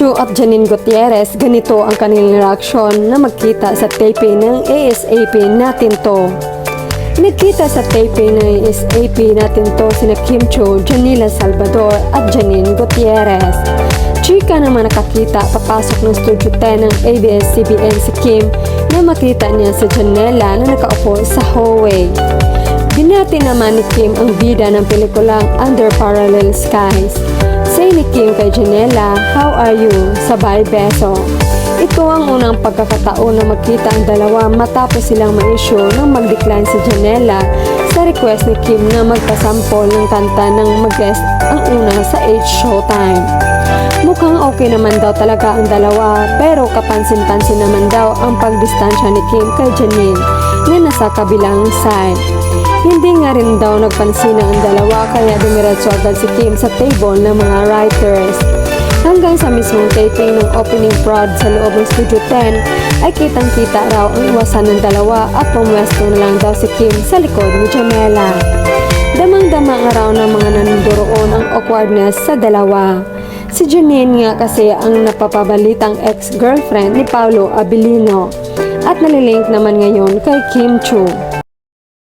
Chu at Janine Gutierrez, ganito ang kanilang reaksyon na magkita sa taping ng ASAP natin to. Nagkita sa taping ng ASAP natin to sina Kim Chu, Janila Salvador at Janine Gutierrez. Chika naman nakakita papasok ng Studio 10 ng ABS-CBN si Kim na makita niya sa Janela na nakaupo sa hallway. Binati naman ni Kim ang bida ng pelikulang Under Parallel Skies. Say ni Kim kay Janela, "How are you?" Sabay beso. Ito ang unang pagkakataon na magkita ang dalawa matapos silang ma-issue nang mag-decline si Janela sa request ni Kim na magpasample ng kanta ng mag-guest ang una sa H Showtime. Mukhang okay naman daw talaga ang dalawa pero kapansin-pansin naman daw ang pagdistansya ni Kim kay Janine na nasa kabilang side. Hindi nga rin daw nagpansin ang dalawa kaya dumiretso agad si Kim sa table ng mga writers. Hanggang sa mismong taping ng opening prod sa loob ng Studio 10 ay kitang-kita raw ang iwasan ng dalawa at pumwesto na lang daw si Kim sa likod ni Janela. Damang-dama nga raw ng mga nanduroon ang awkwardness sa dalawa. Si Janine nga kasi ang napapabalitang ex-girlfriend ni Paolo Abilino at nalilink naman ngayon kay Kim Chu.